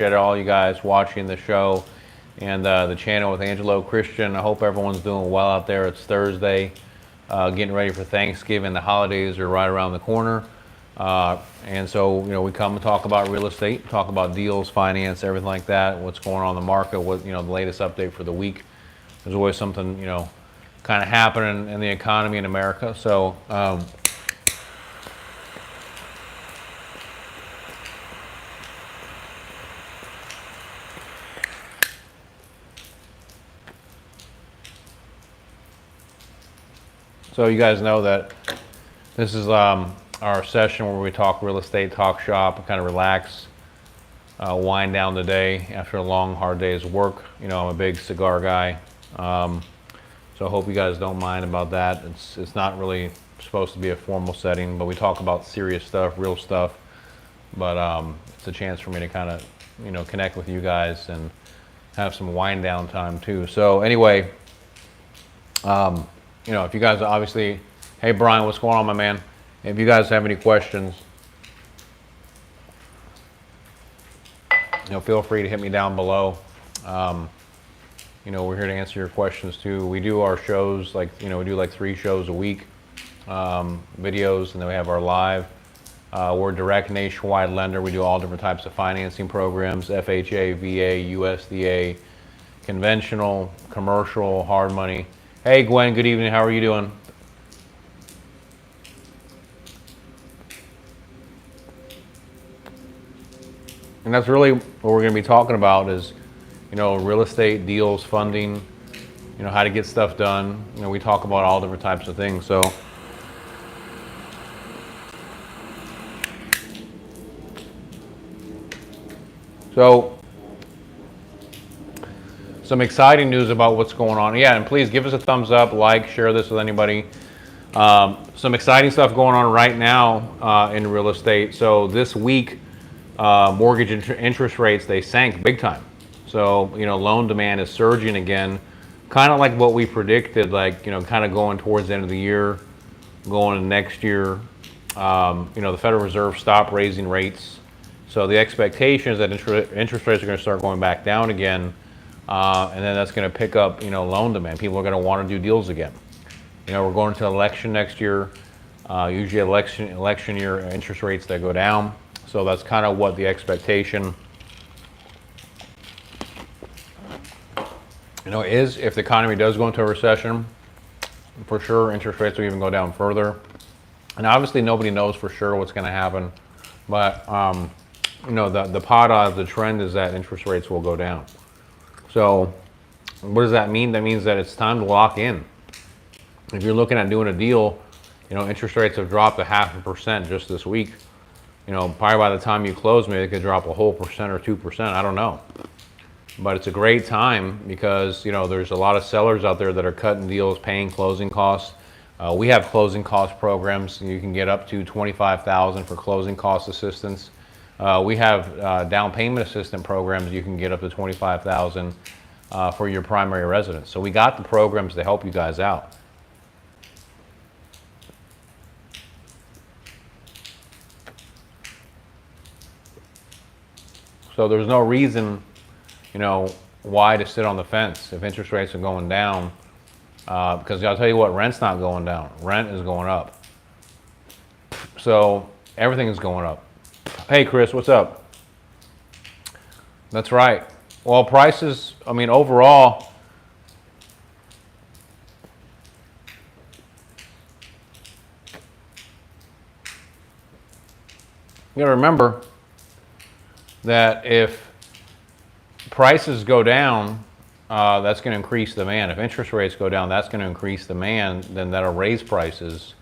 appreciate all you guys watching the show and the channel with Angelo Christian. I hope everyone's doing well out there. It's Thursday, getting ready for Thanksgiving. The holidays are right around the corner. And so, we come and talk about real estate, talk about deals, finance, everything like that, what's going on in the market, what, the latest update for the week. There's always something, kind of happening in the economy in America. So, you guys know that this is our session where we talk real estate, talk shop, kind of relax, wind down the day after a long, hard day's work. I'm a big cigar guy, so I hope you guys don't mind about that. It's not really supposed to be a formal setting, but we talk about serious stuff, real stuff. But it's a chance for me to kind of, connect with you guys and have some wind down time too. So anyway, if you guys obviously, hey Brian, what's going on, my man? If you guys have any questions, feel free to hit me down below. We're here to answer your questions too. We do our shows we do like 3 shows a week, videos, and then we have our live. We're a direct nationwide lender. We do all different types of financing programs: FHA, VA, USDA, conventional, commercial, hard money. Hey Gwen, good evening. How are you doing? And that's really what we're going to be talking about is, real estate deals, funding, how to get stuff done. We talk about all different types of things. So some exciting news about what's going on. Yeah, and please give us a thumbs up, like, share this with anybody. Some exciting stuff going on right now in real estate. So this week, mortgage interest rates, they sank big time. So, loan demand is surging again, kind of like what we predicted, kind of going towards the end of the year, going into next year. The Federal Reserve stopped raising rates. So the expectation is that interest rates are going to start going back down again. And then that's going to pick up, loan demand. People are going to want to do deals again. We're going to an election next year. Usually election year interest rates that go down. So that's kind of what the expectation, is. If the economy does go into a recession, for sure interest rates will even go down further. And obviously nobody knows for sure what's going to happen. But, the pot odds, the trend is that interest rates will go down. So what does that mean? That means that it's time to lock in. If you're looking at doing a deal, interest rates have dropped 0.5% just this week. Probably by the time you close, maybe they could drop a whole percent or 2%. I don't know. But it's a great time because, there's a lot of sellers out there that are cutting deals, paying closing costs. We have closing cost programs. You can get up to $25,000 for closing cost assistance. We have down payment assistance programs. You can get up to $25,000 for your primary residence. So we got the programs to help you guys out. So there's no reason, why to sit on the fence if interest rates are going down. Because I'll tell you what, rent's not going down. Rent is going up. So everything is going up. Hey, Chris, what's up? That's right. Well, prices, overall, you gotta remember that if prices go down, that's going to increase demand. If interest rates go down, that's going to increase demand, then that'll raise prices.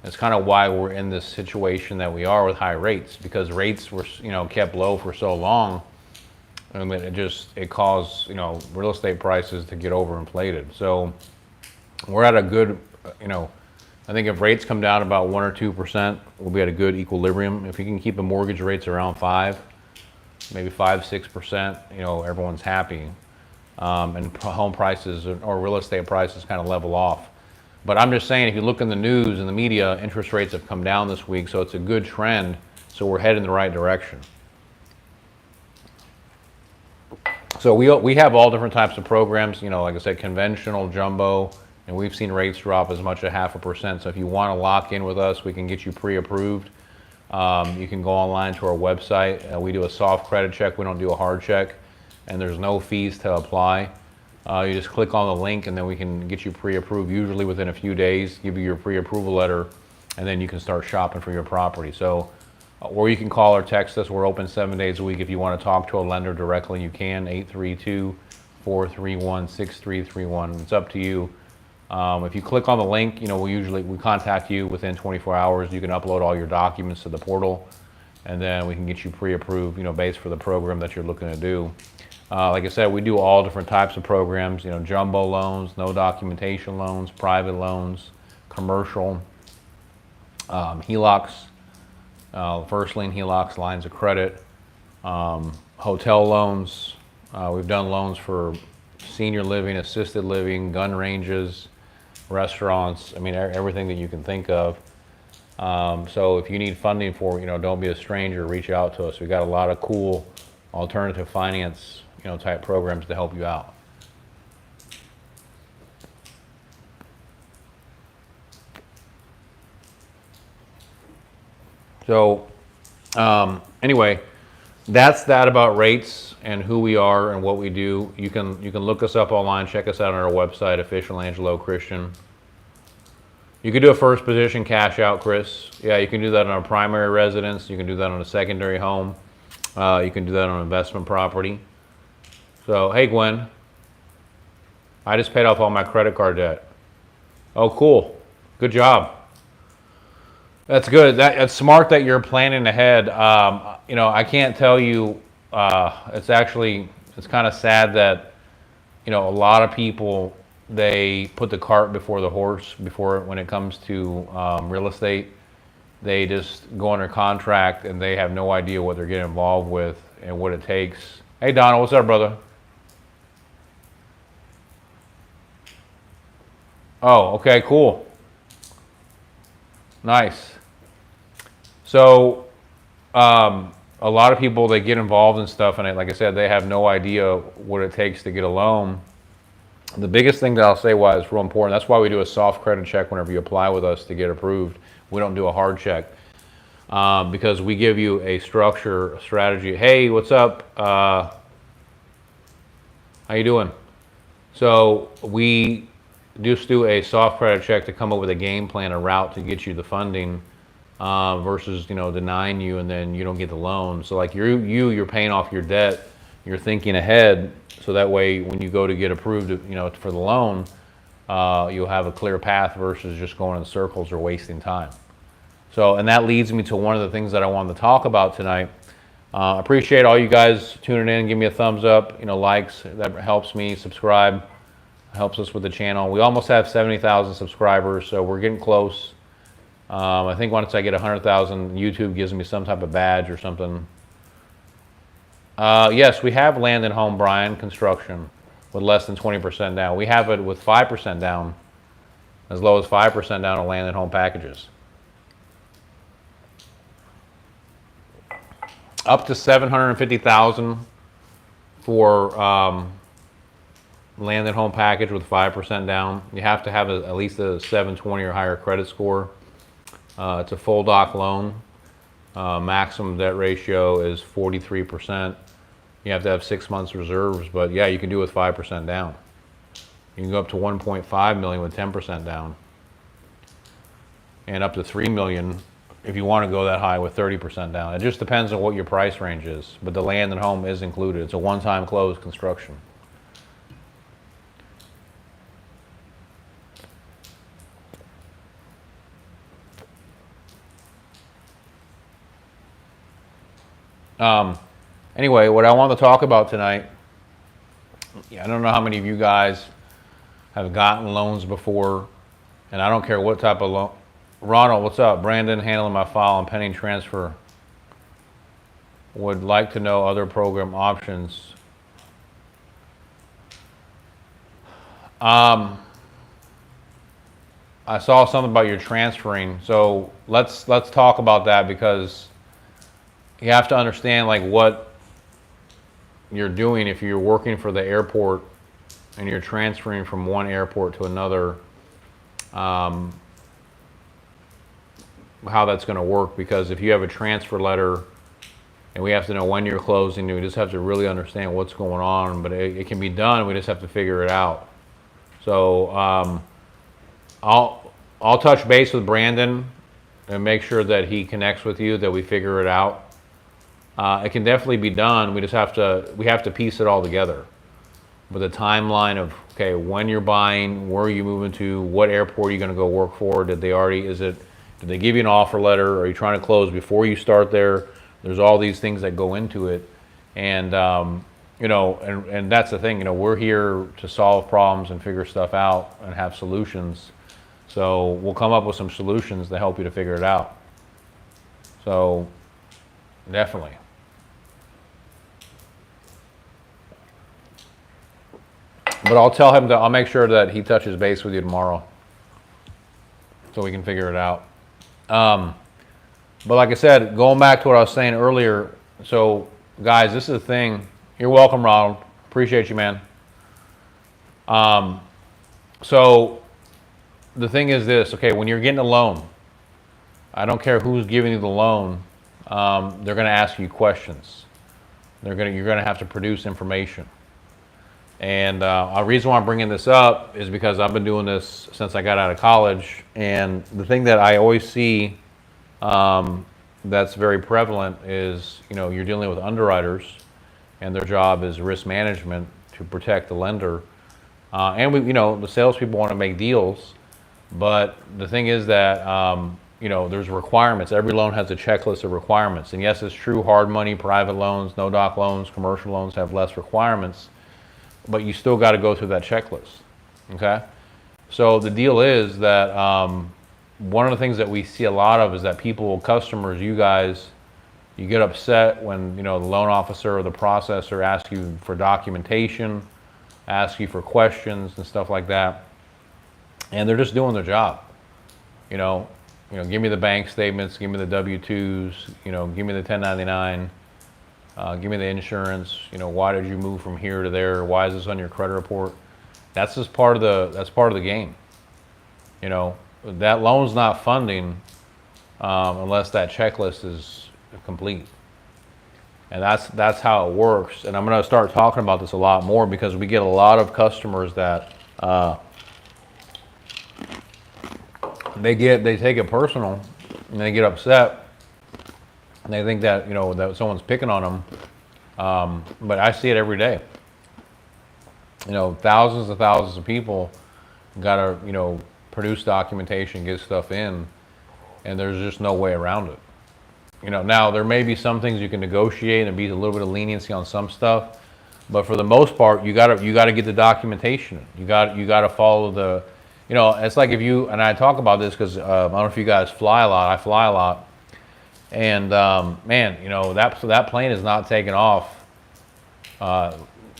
That's kind of why we're in this situation that we are with high rates, because rates were, kept low for so long. It caused, real estate prices to get overinflated. So we're at a good, I think if rates come down about 1 or 2%, we'll be at a good equilibrium. If you can keep the mortgage rates around 5, maybe 5-6%, everyone's happy. And home prices or real estate prices kind of level off. But I'm just saying, if you look in the news and the media, interest rates have come down this week, so it's a good trend. So we're heading in the right direction. So we have all different types of programs, like I said, conventional, jumbo, and we've seen rates drop as much as 0.5%. So if you want to lock in with us, we can get you pre-approved. You can go online to our website. We do a soft credit check. We don't do a hard check, and there's no fees to apply. You just click on the link, and then we can get you pre-approved, usually within a few days, give you your pre-approval letter, and then you can start shopping for your property. So, or you can call or text us. We're open 7 days a week. If you want to talk to a lender directly, you can, 832-431-6331. It's up to you. If you click on the link, we contact you within 24 hours. You can upload all your documents to the portal, and then we can get you pre-approved, based for the program that you're looking to do. Like I said, we do all different types of programs, jumbo loans, no documentation loans, private loans, commercial, HELOCs, first lien HELOCs, lines of credit, hotel loans. We've done loans for senior living, assisted living, gun ranges, restaurants. I mean, everything that you can think of. So if you need funding for, don't be a stranger, reach out to us. We got a lot of cool alternative finance, type programs to help you out. So anyway, that's that about rates and who we are and what we do. You can look us up online, check us out on our website, Official Angelo Christian. You can do a first position cash out, Chris. Yeah, you can do that on a primary residence. You can do that on a secondary home. You can do that on an investment property. So, hey Gwen, I just paid off all my credit card debt. Oh, cool. Good job. That's good. It's smart that you're planning ahead. I can't tell you, it's kind of sad that, a lot of people, they put the cart before the horse when it comes to real estate. They just go under contract and they have no idea what they're getting involved with and what it takes. Hey, Donald, what's up, brother? Oh, okay, cool. Nice. So, a lot of people, they get involved in stuff, and like I said, they have no idea what it takes to get a loan. The biggest thing that I'll say why it's real important, that's why we do a soft credit check whenever you apply with us to get approved. We don't do a hard check, because we give you a strategy. Hey, what's up? How you doing? So we just do a soft credit check to come up with a game plan, a route to get you the funding, versus denying you and then you don't get the loan. So like you're paying off your debt, you're thinking ahead, so that way when you go to get approved, for the loan, you'll have a clear path versus just going in circles or wasting time. So, and that leads me to one of the things that I wanted to talk about tonight. Appreciate all you guys tuning in. Give me a thumbs up, likes, that helps me. Subscribe, helps us with the channel. We almost have 70,000 subscribers, so we're getting close. I think once I get 100,000, YouTube gives me some type of badge or something. Yes, we have land and home, Brian, construction with less than 20% down. We have it with 5% down, as low as 5% down on land and home packages. Up to 750,000 for land and home package with 5% down. You have to have at least a 720 or higher credit score. It's a full doc loan. Maximum debt ratio is 43%. You have to have 6 months reserves, but yeah, you can do it with 5% down. You can go up to 1.5 million with 10% down, and up to 3 million if you want to go that high with 30% down. It just depends on what your price range is, but the land and home is included. It's a one-time close construction. Anyway, what I want to talk about tonight, I don't know how many of you guys have gotten loans before, and I don't care what type of loan. Ronald, what's up? Brandon, handling my file on pending transfer. Would like to know other program options. I saw something about your transferring, so let's talk about that, because you have to understand like what you're doing if you're working for the airport and you're transferring from one airport to another, how that's going to work. Because if you have a transfer letter and we have to know when you're closing, we just have to really understand what's going on. But it can be done. We just have to figure it out. So I'll touch base with Brandon and make sure that he connects with you, that we figure it out. It can definitely be done. We have to piece it all together with a timeline of, okay, when you're buying, where are you moving to, what airport are you going to go work for? Did they give you an offer letter? Are you trying to close before you start there? There's all these things that go into it. And, and that's the thing, we're here to solve problems and figure stuff out and have solutions. So we'll come up with some solutions to help you to figure it out. So definitely. But I'll tell him I'll make sure that he touches base with you tomorrow so we can figure it out. But like I said, going back to what I was saying earlier, so guys, this is the thing. You're welcome, Ronald. Appreciate you, man. So the thing is this, okay, when you're getting a loan, I don't care who's giving you the loan, they're going to ask you questions. You're going to have to produce information. And a reason why I'm bringing this up is because I've been doing this since I got out of college. And the thing that I always see that's very prevalent is, you're dealing with underwriters, and their job is risk management to protect the lender. And the salespeople want to make deals, but the thing is that there's requirements. Every loan has a checklist of requirements. And yes, it's true, hard money, private loans, no doc loans, commercial loans have less requirements, but you still got to go through that checklist. Okay, so the deal is that one of the things that we see a lot of is that customers, you guys, you get upset when the loan officer or the processor asks you for documentation, asks you for questions and stuff like that, and they're just doing their job. Give me the bank statements, give me the W-2s, give me the 1099, give me the insurance. Why did you move from here to there? Why is this on your credit report? That's just part of the game. That loan's not funding unless that checklist is complete. And that's how it works. And I'm going to start talking about this a lot more because we get a lot of customers that they take it personal and they get upset and they think that that someone's picking on them. But I see it every day. Thousands and thousands of people gotta produce documentation, get stuff in, and there's just no way around it. Now there may be some things you can negotiate and be a little bit of leniency on some stuff, but for the most part, you gotta get the documentation. You gotta follow the, it's like if you, and I talk about this because I don't know if you guys fly a lot. I fly a lot, and man, that plane is not taking off.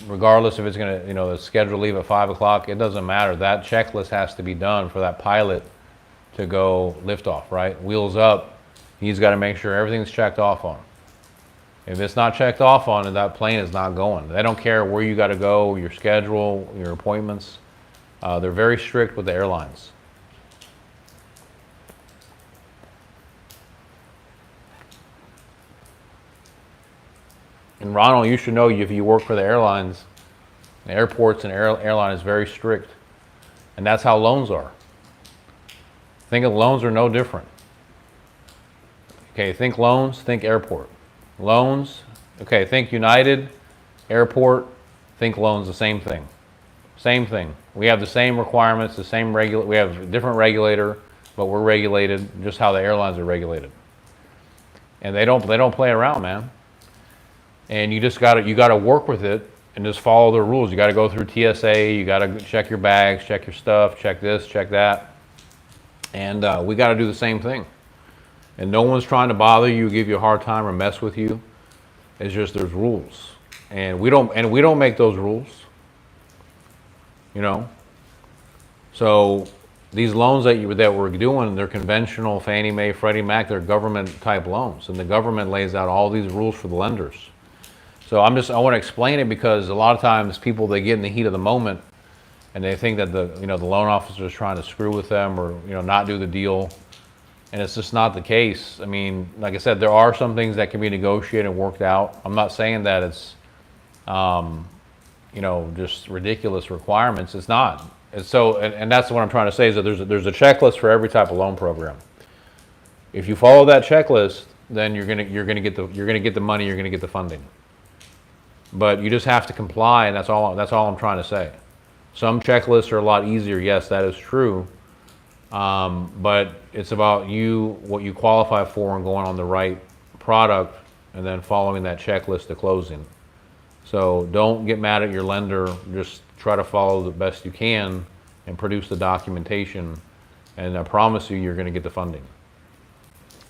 Regardless if it's gonna, the scheduled leave at 5 o'clock, it doesn't matter. That checklist has to be done for that pilot to go lift off, right? Wheels up. He's got to make sure everything's checked off on. If it's not checked off on, then that plane is not going. They don't care where you got to go, your schedule, your appointments. They're very strict with the airlines. And Ronald, you should know, if you work for the airlines, the airports and airline is very strict. And that's how loans are. Think of loans are no different. Okay, think loans, think airport. Loans, okay, think United, airport, think loans, the same thing. Same thing. We have the same requirements, we have a different regulator, but we're regulated just how the airlines are regulated. And they don't play around, man. And you gotta work with it and just follow the rules. You gotta go through TSA, you gotta check your bags, check your stuff, check this, check that. And we gotta do the same thing. And no one's trying to bother you, give you a hard time, or mess with you. It's just there's rules. And we don't make those rules. So these loans that we're doing, they're conventional Fannie Mae, Freddie Mac, they're government type loans. And the government lays out all these rules for the lenders. So I want to explain it because a lot of times people, they get in the heat of the moment and they think that the loan officer is trying to screw with them or not do the deal, and it's just not the case. I mean, like I said, there are some things that can be negotiated and worked out. I'm not saying that it's just ridiculous requirements. It's not. It's so, and that's what I'm trying to say is that there's a checklist for every type of loan program. If you follow that checklist, then you're gonna get the money, you're gonna get the funding. But you just have to comply, and that's all I'm trying to say. Some checklists are a lot easier. Yes, that is true. But it's about what you qualify for and going on the right product and then following that checklist to closing. So don't get mad at your lender. Just try to follow the best you can and produce the documentation. And I promise you're going to get the funding.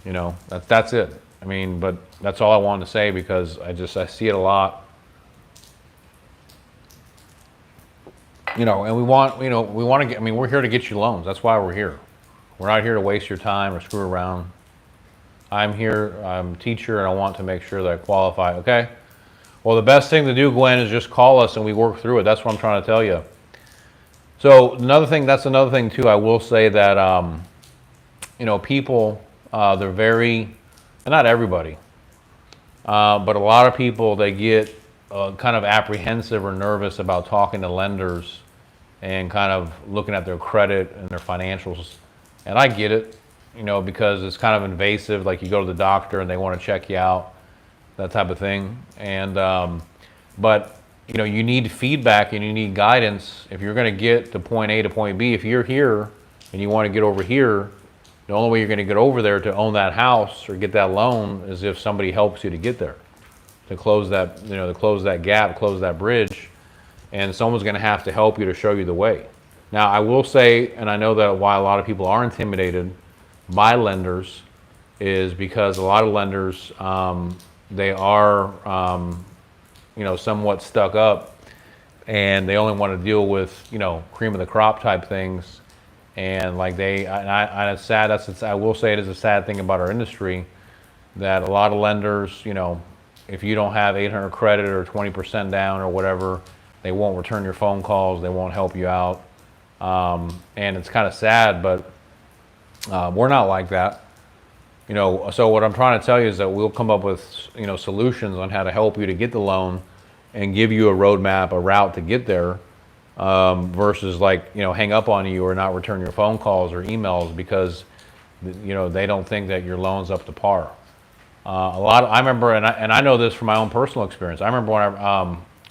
That's it. I mean, but that's all I wanted to say because I see it a lot. And we want to get, we're here to get you loans. That's why we're here. We're not here to waste your time or screw around. I'm a teacher, and I want to make sure that I qualify. Okay? Well, the best thing to do, Gwen, is just call us and we work through it. That's what I'm trying to tell you. So that's another thing too. I will say that, people, they're very, not everybody, but a lot of people, they get kind of apprehensive or nervous about talking to lenders and kind of looking at their credit and their financials. And I get it, because it's kind of invasive. Like you go to the doctor and they want to check you out, that type of thing. And but you need feedback and you need guidance if you're going to get to point A to point B. If you're here and you want to get over here, the only way you're going to get over there to own that house or get that loan is if somebody helps you to get there, to close that gap, close that bridge, and someone's going to have to help you to show you the way. Now, I will say, and I know that why a lot of people are intimidated by lenders is because a lot of lenders, they are, somewhat stuck up, and they only want to deal with, cream of the crop type things. And like it's sad. I will say it is a sad thing about our industry that a lot of lenders, if you don't have 800 credit or 20% down or whatever, they won't return your phone calls. They won't help you out. And it's kind of sad, but we're not like that. So what I'm trying to tell you is that we'll come up with, solutions on how to help you to get the loan and give you a roadmap, a route to get there, versus hang up on you or not return your phone calls or emails because, they don't think that your loan's up to par. I remember, and I know this from my own personal experience. I remember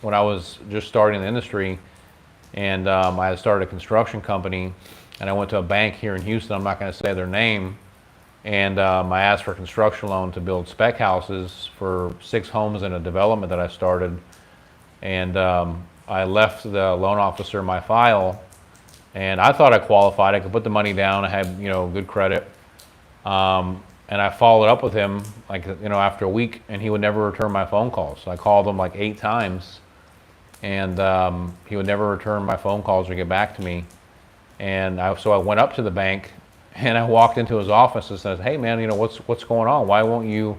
when I was just starting in the industry, and I had started a construction company, and I went to a bank here in Houston. I'm not going to say their name, and I asked for a construction loan to build spec houses for 6 homes in a development that I started, and I left the loan officer my file, and I thought I qualified. I could put the money down. I had good credit. And I followed up with him after a week, and he would never return my phone calls. So I called him 8 times, and he would never return my phone calls or get back to me. And so I went up to the bank, and I walked into his office and said, "Hey man, what's going on? Why won't you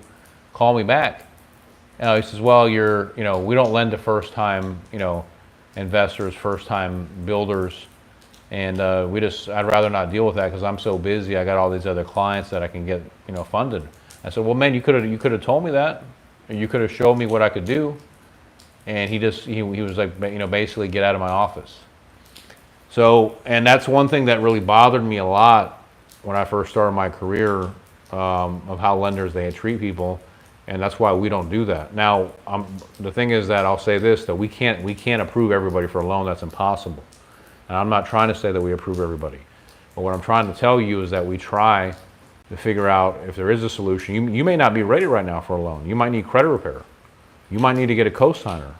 call me back?" He says, "Well, we don't lend to first-time investors, first-time builders. And I'd rather not deal with that because I'm so busy. I got all these other clients that I can get, funded." I said, "Well, man, you could have told me that, or you could have showed me what I could do." And he was like, basically get out of my office. So, and that's one thing that really bothered me a lot when I first started my career, of how lenders, they treat people. And that's why we don't do that. Now, the thing is that I'll say this, that we can't approve everybody for a loan. That's impossible. And I'm not trying to say that we approve everybody. But what I'm trying to tell you is that we try to figure out if there is a solution. You may not be ready right now for a loan. You might need credit repair. You might need to get a cosigner.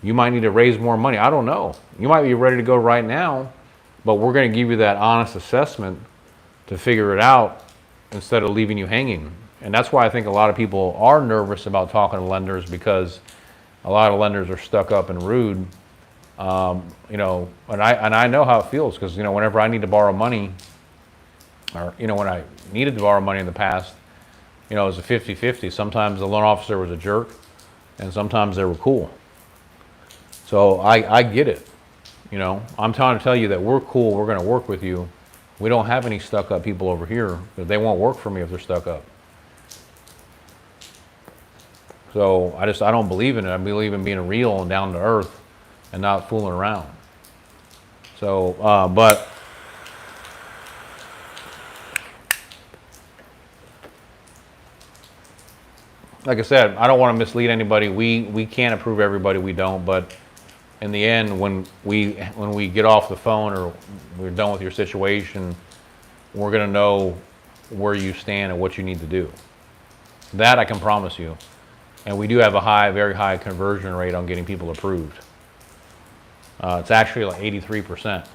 You might need to raise more money. I don't know. You might be ready to go right now, but we're going to give you that honest assessment to figure it out instead of leaving you hanging. And that's why I think a lot of people are nervous about talking to lenders, because a lot of lenders are stuck up and rude. And I know how it feels, because whenever I need to borrow money, or when I needed to borrow money in the past, it was a 50-50. Sometimes the loan officer was a jerk, and sometimes they were cool. So I get it. You know, I'm trying to tell you that we're cool. We're going to work with you. We don't have any stuck up people over here. They won't work for me if they're stuck up. So I don't believe in it. I believe in being real and down to earth and not fooling around. So, but like I said, I don't want to mislead anybody. We can't approve everybody. We don't. But in the end, when we get off the phone or we're done with your situation, we're going to know where you stand and what you need to do. That I can promise you. And we do have a very high conversion rate on getting people approved. It's actually like 83%.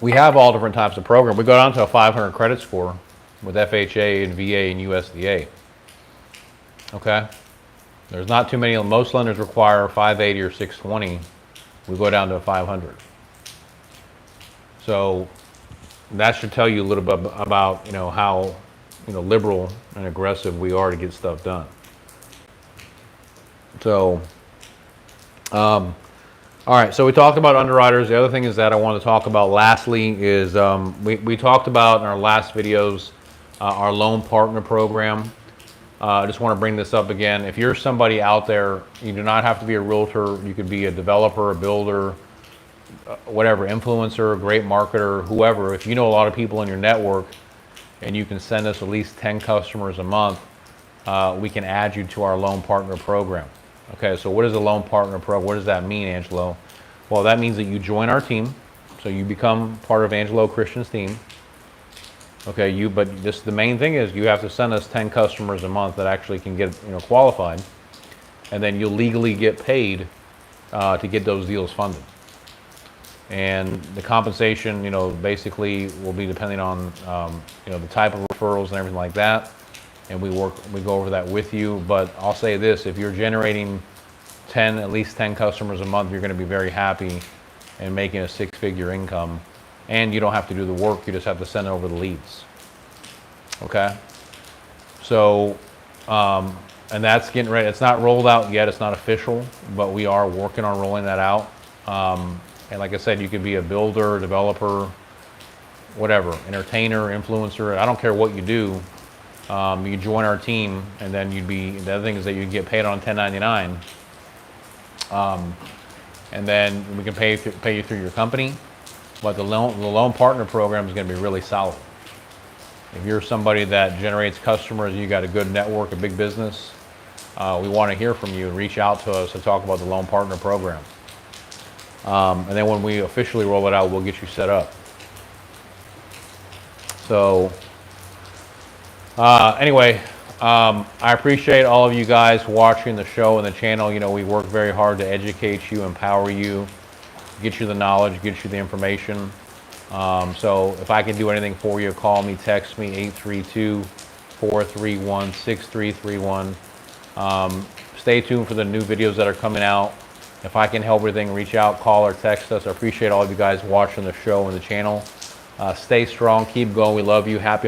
We have all different types of programs. We go down to a 500 credit score with FHA and VA and USDA. Okay? There's not too many. Most lenders require 580 or 620. We go down to a 500. So that should tell you a little bit about, you know, how, you know, liberal and aggressive we are to get stuff done. So, all right. So we talked about underwriters. The other thing is that I want to talk about lastly is we talked about in our last videos our loan partner program. I just want to bring this up again. If you're somebody out there, you do not have to be a realtor. You could be a developer, a builder, whatever, influencer, a great marketer, whoever. If you know a lot of people in your network and you can send us at least 10 customers a month, we can add you to our loan partner program. Okay, so what is a loan partner program? What does that mean, Angelo? Well, that means that you join our team. So you become part of Angelo Christian's team. Okay, but this, the main thing is you have to send us 10 customers a month that actually can get, you know, qualified, and then you'll legally get paid to get those deals funded. And the compensation, you know, basically will be depending on, you know, the type of referrals and everything like that. And we go over that with you. But I'll say this: if you're generating at least 10 customers a month, you're going to be very happy and making a six-figure income. And you don't have to do the work; you just have to send over the leads. Okay. So, and that's getting ready. It's not rolled out yet; it's not official, but we are working on rolling that out. And like I said, you could be a builder, developer, whatever, entertainer, influencer. I don't care what you do. You join our team, and then the other thing is that you get paid on 1099. And then we can pay you through your company. But the loan partner program is going to be really solid. If you're somebody that generates customers and you got a good network, a big business, we want to hear from you and reach out to us to talk about the loan partner program. And then when we officially roll it out, we'll get you set up. So anyway, I appreciate all of you guys watching the show and the channel. You know, we work very hard to educate you, empower you, get you the knowledge, get you the information. So if I can do anything for you, call me, text me, 832-431-6331. Stay tuned for the new videos that are coming out. If I can help anything, reach out, call or text us. I appreciate all of you guys watching the show and the channel. Stay strong, keep going. We love you. Happy